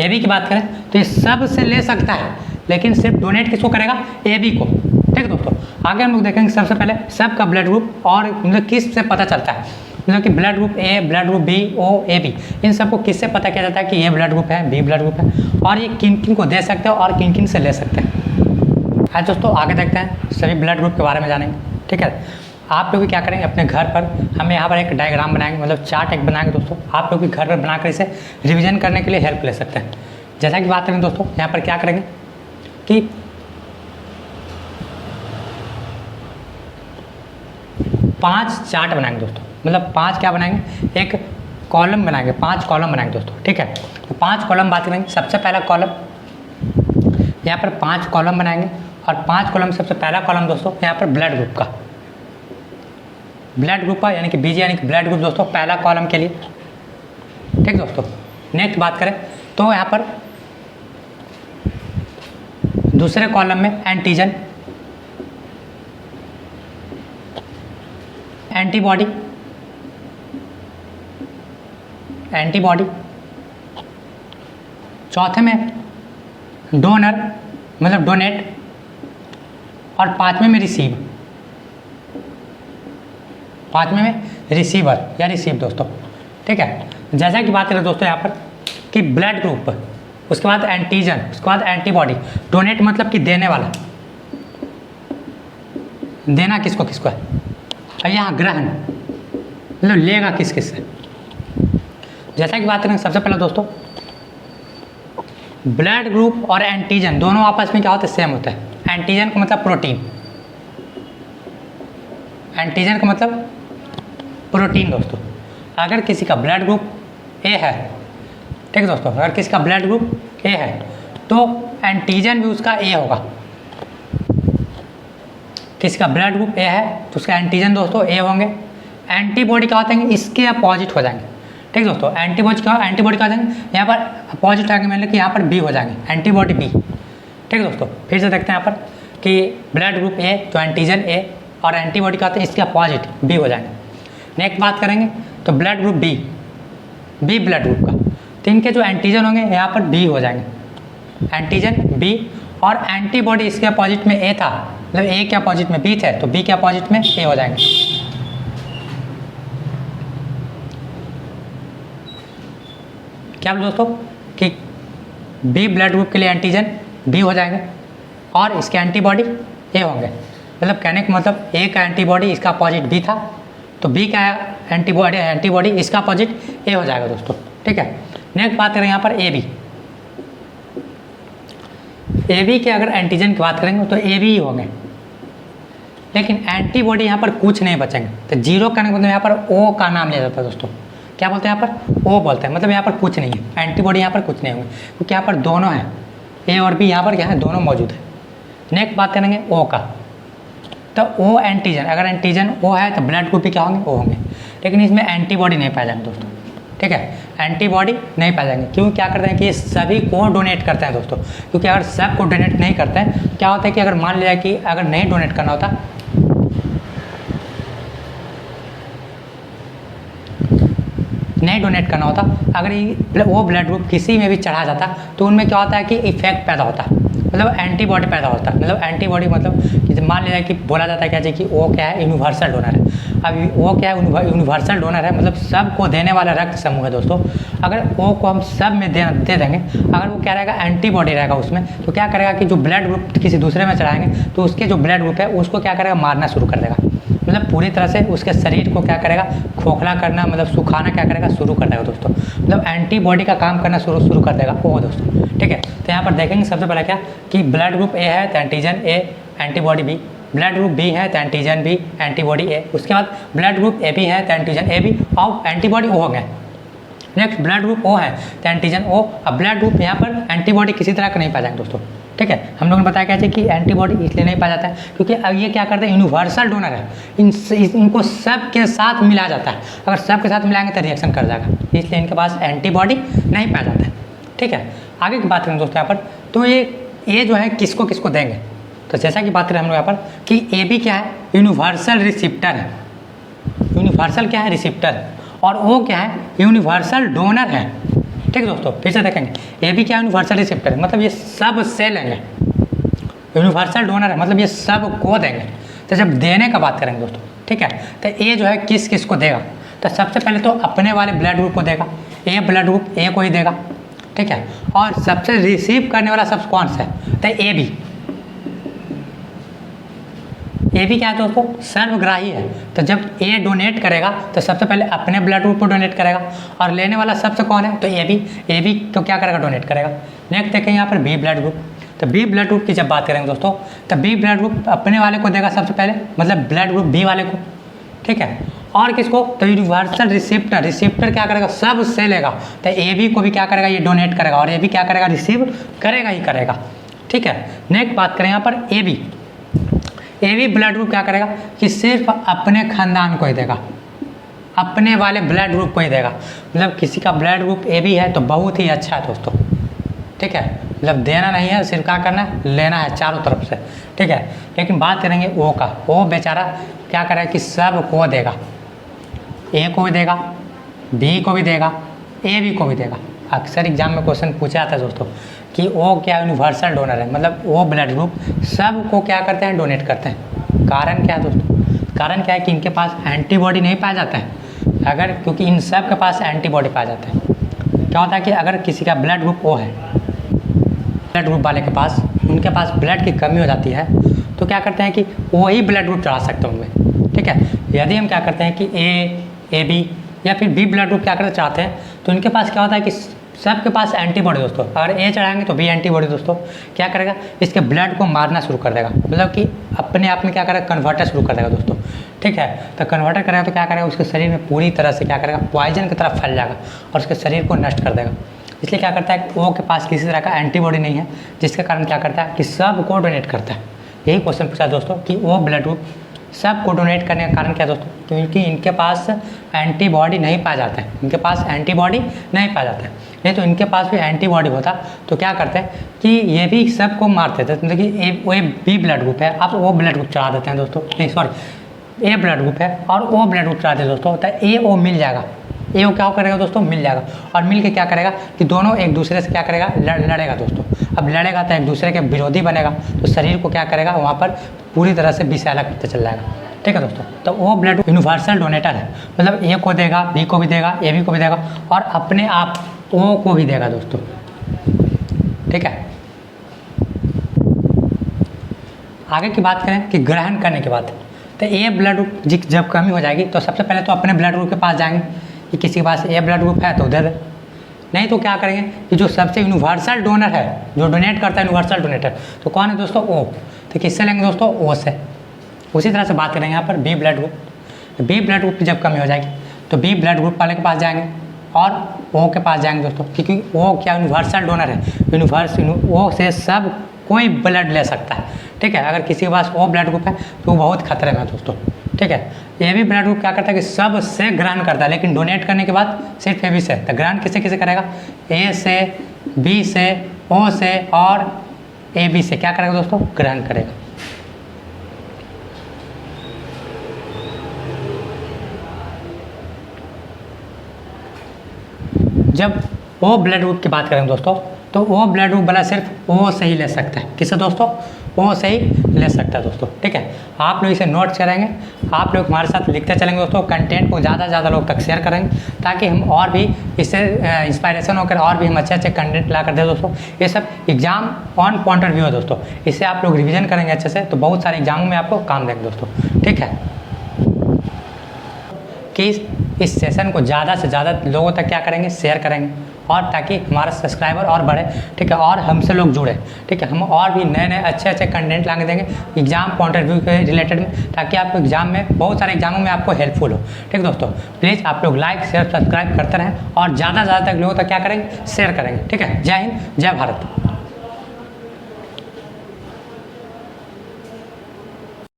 ए बी की बात करें तो ये सब से ले सकता है, लेकिन सिर्फ डोनेट किसको करेगा, ए बी को। ठीक है दोस्तों, आगे हम लोग देखेंगे सबसे पहले सब का ब्लड ग्रुप और मतलब किस से पता चलता है, मतलब कि blood group A, blood group B, O, A B, इन सबको किससे पता किया जाता है कि ये ब्लड ग्रुप है, बी ब्लड ग्रुप है, और ये किन किन को दे सकते हैं और किन किन से ले सकते हैं। आज दोस्तों आगे देखते हैं सभी ब्लड ग्रुप के बारे में जानेंगे। ठीक है, आप लोग भी क्या करेंगे अपने घर पर, हम यहाँ पर एक डायग्राम बनाएंगे, मतलब चार्ट एक बनाएंगे दोस्तों, आप लोग भी घर पर बनाकर इसे रिवीजन करने के लिए हेल्प ले सकते हैं। जैसा कि बात करें दोस्तों, यहाँ पर क्या करेंगे कि पांच चार्ट बनाएंगे दोस्तों, मतलब पांच क्या बनाएंगे, एक कॉलम बनाएंगे, 5 कॉलम बनाएंगे दोस्तों। ठीक है, तो 5 कॉलम बात करेंगे। सबसे पहला कॉलम, यहाँ पर 5 कॉलम बनाएंगे और 5 कॉलम सबसे पहला कॉलम दोस्तों यहाँ पर ब्लड ग्रुप का, ब्लड ग्रुप का यानी कि बीजी यानी कि ब्लड ग्रुप दोस्तों पहला कॉलम के लिए। ठीक दोस्तों, नेक्स्ट बात करें तो यहाँ पर दूसरे कॉलम में एंटीजन, एंटीबॉडी, एंटीबॉडी, चौथे में डोनर मतलब डोनेट, और पांचवें में रिसीव, पांचवें में रिसीवर या रिसीव दोस्तों। ठीक है, जैसा कि बात करें दोस्तों यहाँ पर कि ब्लड ग्रुप, उसके बाद एंटीजन, उसके बाद एंटीबॉडी, डोनेट मतलब कि देने वाला, देना किसको किसको है, और यहाँ ग्रहण मतलब लेगा किस किस से। जैसा कि बात करें सबसे पहले दोस्तों ब्लड ग्रुप और एंटीजन दोनों आपस में क्या होते हैं, सेम होता है। एंटीजन का मतलब प्रोटीन, एंटीजन का मतलब प्रोटीन दोस्तों। अगर किसी का ब्लड ग्रुप ए है, ठीक है दोस्तों, अगर किसी का ब्लड ग्रुप ए है तो एंटीजन भी उसका ए होगा। किसी का ब्लड ग्रुप ए है तो उसका एंटीजन दोस्तों ए होंगे। एंटीबॉडी क्या होते हैं, इसके अपोजिट हो जाएंगे। ठीक दोस्तों, एंटीबॉडी क्या हो जाएंगे, यहाँ पर अपोजिट आएंगे, मतलब कि यहाँ पर बी हो जाएंगे, एंटीबॉडी बी। ठीक है दोस्तों, फिर से देखते हैं यहाँ पर कि ब्लड ग्रुप ए तो एंटीजन ए और एंटीबॉडी क्या होते हैं, इसके अपोजिट बी हो जाएंगे। नेक्स्ट बात करेंगे तो blood group B, B blood group का, तो इनके जो एंटीजन होंगे यहाँ पर बी हो जाएंगे, एंटीजन बी, और एंटीबॉडी इसके अपोजिट में ए था, मतलब ए के अपोजिट में बी थे तो बी के अपोजिट में ए हो जाएंगे। क्या दोस्तों कि बी ब्लड ग्रुप के लिए एंटीजन बी हो जाएंगे और इसके एंटीबॉडी ए होंगे, मतलब कहने का मतलब ए का एंटीबॉडी इसका अपोजिट बी था तो बी का एंटीबॉडी इसका अपोजिट ए हो जाएगा दोस्तों। ठीक है, नेक्स्ट बात करें यहाँ पर ए बी, ए बी के अगर एंटीजन की बात करेंगे तो ए बी ही होंगे, लेकिन एंटीबॉडी यहाँ पर कुछ नहीं बचेंगे। तो जीरो करने का मतलब यहाँ पर ओ का नाम लिया जाता है दोस्तों, क्या बोलते हैं यहाँ पर ओ बोलते हैं, मतलब यहाँ पर कुछ नहीं है, एंटीबॉडी यहाँ पर कुछ नहीं होंगे क्योंकि यहाँ पर दोनों हैं, ए और बी यहाँ पर क्या है, दोनों मौजूद है। नेक्स्ट बात करेंगे ओ का, तो ओ एंटीजन, अगर एंटीजन ओ है तो ब्लड ग्रुप भी क्या होंगे, ओ होंगे, लेकिन इसमें एंटीबॉडी नहीं पाए जाएंगे दोस्तों। ठीक है, एंटीबॉडी नहीं पाए जाएंगे, क्यों, क्या करते हैं कि ये सभी को डोनेट करते हैं दोस्तों, क्योंकि अगर सब को डोनेट नहीं करते हैं क्या होता है कि अगर मान लिया कि अगर नहीं डोनेट करना होता, नहीं डोनेट करना होता, अगर वो ब्लड ग्रुप किसी में भी चढ़ा जाता तो उनमें क्या होता है कि इफेक्ट पैदा होता है, मतलब एंटीबॉडी पैदा होता है। मतलब एंटीबॉडी मतलब कि मान लिया कि बोला जाता है क्या कि वो क्या है, यूनिवर्सल डोनर है। अब वो क्या है, यूनिवर्सल डोनर है, मतलब सबको देने वाला रक्त समूह है दोस्तों। अगर वो को हम सब में दे देंगे, अगर वो क्या रहेगा, एंटीबॉडी रहेगा उसमें, तो क्या करेगा कि जो ब्लड ग्रुप किसी दूसरे में चढ़ाएंगे तो उसके जो ब्लड ग्रुप है उसको क्या करेगा, मारना शुरू कर देगा, मतलब पूरी तरह से उसके शरीर को क्या करेगा, खोखला करना, मतलब सुखाना क्या करेगा, शुरू कर देगा दोस्तों। मतलब एंटीबॉडी का काम करना शुरू कर देगा वो दोस्तों। ठीक है, तो यहाँ पर देखेंगे सबसे पहले क्या कि ब्लड ग्रुप ए है तो antigen A, antibody B, blood group B है तो एंटीजन बी, एंटीबॉडी ए, उसके बाद ब्लड ग्रुप ए बी है तो एंटीजन ए बी और एंटीबॉडी ओ हो गए। नेक्स्ट ब्लड ग्रुप ओ है तो एंटीजन ओ, अब ब्लड ग्रुप यहाँ पर एंटीबॉडी किसी तरह का नहीं पाया जाएंगे दोस्तों। ठीक है, हम लोगों ने बताया क्या कि एंटीबॉडी इसलिए नहीं पाया जाता है क्योंकि अब ये क्या करते हैं, यूनिवर्सल डोनर है, इनको सब के साथ मिलाया जाता है, अगर सब के साथ मिलाएंगे तो रिएक्शन कर जाएगा, इसलिए इनके पास एंटीबॉडी नहीं पाया जाता है। ठीक है, आगे की बात करें दोस्तों यहाँ पर, तो ये जो है किसको किसको देंगे, तो जैसा कि बात करें हम लोग यहाँ पर कि ए बी क्या है, यूनिवर्सल रिसिप्टर है, यूनिवर्सल क्या है, रिसिप्टर, और ओ क्या है, यूनिवर्सल डोनर है। ठीक है दोस्तों, फिर से देखेंगे। ए बी क्या यूनिवर्सल रिसिप्टर है, मतलब ये सब से लेंगे। यूनिवर्सल डोनर है, मतलब ये सब को देंगे। तो जब देने का बात करेंगे दोस्तों, ठीक है, तो ए जो है किस किस को देगा, तो सबसे पहले तो अपने वाले ब्लड ग्रुप को देगा। ए ब्लड ग्रुप ए को ही देगा, ठीक है। और सबसे रिसीव करने वाला शब्द कौन सा है, तो ए बी। ए भी क्या है दोस्तों, सर्वग्राही है। तो जब ए डोनेट करेगा तो सबसे पहले अपने ब्लड ग्रुप को डोनेट करेगा, और लेने वाला सबसे कौन है, तो ए बी। ए बी तो क्या करेगा, डोनेट करेगा। नेक्स्ट देखें यहाँ पर बी ब्लड ग्रुप। तो बी ब्लड ग्रुप की जब बात करेंगे दोस्तों, तो बी ब्लड ग्रुप अपने वाले को देगा सबसे पहले, मतलब ब्लड ग्रुप बी वाले को, ठीक है। और किसको, तो यूनिवर्सल रिसिप्टर। रिसिप्टर क्या करेगा, सब से लेगा। तो ए बी को भी क्या करेगा, ये डोनेट करेगा, और ए बी क्या करेगा, रिसीव करेगा ही करेगा, ठीक है। नेक्स्ट बात करें यहाँ पर A B. A B blood group क्या करेगा कि सिर्फ अपने खानदान को ही देगा, अपने वाले ब्लड ग्रुप को ही देगा। मतलब किसी का ब्लड ग्रुप ए बी है तो बहुत ही अच्छा है दोस्तों, ठीक है। मतलब देना नहीं है, सिर्फ क्या करना है, लेना है चारों तरफ से, ठीक है। लेकिन बात करेंगे ओ का। ओ बेचारा क्या करेगा कि सब को देगा, ए को भी देगा, बी को भी देगा, ए बी को भी देगा। अक्सर एग्जाम में क्वेश्चन पूछा जाता है दोस्तों कि ओ क्या यूनिवर्सल डोनर है, मतलब वो ब्लड ग्रुप सब को क्या करते हैं, डोनेट करते हैं। कारण क्या है दोस्तों, कारण क्या है कि इनके पास एंटीबॉडी नहीं पाया जाता है। अगर क्योंकि इन सब के पास एंटीबॉडी पाया जाता है। क्या होता है कि अगर किसी का ब्लड ग्रुप ओ है, ब्लड ग्रुप वाले के पास, उनके पास ब्लड की कमी हो जाती है, तो क्या करते हैं कि वही ब्लड ग्रुप चढ़ा सकते हैं उनमें, ठीक है। यदि हम क्या करते हैं कि ए बी या फिर बी ब्लड ग्रुप क्या करते चाहते हैं, तो इनके पास क्या होता है कि सबके पास एंटीबॉडी दोस्तों। अगर ए चढ़ाएंगे तो बी एंटीबॉडी दोस्तों क्या करेगा, इसके ब्लड को मारना शुरू कर देगा, मतलब कि अपने आप में क्या करेगा, कन्वर्टर शुरू कर देगा दोस्तों, ठीक है। तो कन्वर्टर करेगा तो क्या करेगा, उसके शरीर में पूरी तरह से क्या करेगा, पॉइजन की तरफ फैल जाएगा और उसके शरीर को नष्ट कर देगा। इसलिए क्या करता है, ओ के पास किसी तरह का एंटीबॉडी नहीं है, जिसके कारण क्या करता है कि सब को डोनेट करता है। यही क्वेश्चन पूछा दोस्तों कि ओ ब्लड ग्रुप सब को डोनेट करने का कारण क्या दोस्तों, क्योंकि इनके पास एंटीबॉडी नहीं पाया जाता है। इनके पास एंटीबॉडी नहीं पाया जाता है, नहीं तो इनके पास भी एंटीबॉडी होता तो क्या करते हैं कि ये भी सबको मारते थे। मतलब कि वो बी ब्लड ग्रुप है, अब वो ब्लड ग्रुप चढ़ा देते हैं दोस्तों, नहीं सॉरी, ए ब्लड ग्रुप है और ओ ब्लड ग्रुप चढ़ाते हैं दोस्तों, तो ए ओ मिल जाएगा। ए ओ क्या करेगा दोस्तों, मिल जाएगा, और मिल के क्या करेगा कि दोनों एक दूसरे से क्या करेगा, लड़ेगा दोस्तों। अब लड़ेगा तो एक दूसरे के विरोधी बनेगा, तो शरीर को क्या करेगा, वहाँ पर पूरी तरह से विषैला करते चल जाएगा, ठीक है दोस्तों। तो वो ब्लड यूनिवर्सल डोनेटर है, मतलब ए को देगा, बी को भी देगा, ए बी को भी देगा, और अपने आप ओ को भी देगा दोस्तों, ठीक है। आगे की बात करें कि ग्रहण करने के बाद, तो ए ब्लड ग्रुप जब कमी हो जाएगी तो सबसे पहले तो अपने ब्लड ग्रुप के पास जाएंगे कि किसी के पास ए ब्लड ग्रुप है तो दे दे, नहीं तो क्या करेंगे कि जो सबसे यूनिवर्सल डोनर है, जो डोनेट करता है यूनिवर्सल डोनेटर, तो कौन है दोस्तों, ओ। तो किससे लेंगे दोस्तों, ओ से। उसी तरह से बात करेंगे यहाँ पर B blood group. B blood group की जब कमी हो जाएगी तो बी ब्लड ग्रुप वाले के पास जाएंगे और ओ के पास जाएंगे दोस्तों, क्योंकि ओ क्या यूनिवर्सल डोनर है। ओ से सब कोई ब्लड ले सकता है, ठीक है। अगर किसी के पास ओ ब्लड ग्रुप है तो वो बहुत खतरे में है दोस्तों, ठीक है। ए बी ब्लड ग्रुप क्या करता है कि सब से ग्रहण करता है, लेकिन डोनेट करने के बाद सिर्फ ए बी से। तो ग्रहण किसे किसे करेगा, ए से, बी से, ओ से और ए बी से क्या करेगा दोस्तों, ग्रहण करेगा। जब ओ ब्लड ग्रुप की बात करें दोस्तों, तो ओ ब्लड ग्रुप वाला सिर्फ ओ से ही ले सकता है। किससे दोस्तों, ओ से ही ले सकता है दोस्तों, ठीक है। आप लोग इसे नोट्स करेंगे, आप लोग हमारे साथ लिखते चलेंगे दोस्तों, कंटेंट को ज़्यादा से ज़्यादा लोग तक शेयर करेंगे, ताकि हम और भी इससे इंस्पायरेशन होकर और भी हम अच्छे अच्छे कंटेंट ला कर दें दोस्तों। ये सब exam on point of view है दोस्तों, इससे आप लोग रिविजन करेंगे अच्छे से तो बहुत सारे एग्जामों में आपको काम देंगे दोस्तों, ठीक है। कि इस सेशन को ज़्यादा से ज़्यादा लोगों तक क्या करेंगे, शेयर करेंगे, और ताकि हमारा सब्सक्राइबर और बढ़े, ठीक है, और हमसे लोग जुड़े, ठीक है। हम और भी नए नए अच्छे अच्छे कंटेंट लाके देंगे एग्जाम पॉइंट ऑफ व्यू के रिलेटेड में, ताकि आपको एग्जाम में बहुत सारे एग्जामों में आपको हेल्पफुल हो, ठीक है दोस्तों। प्लीज़ आप लोग लाइक शेयर सब्सक्राइब करते रहें और ज़्यादा से ज़्यादा तक लोगों तक क्या करेंगे, शेयर करेंगे, ठीक है। जय हिंद, जय भारत।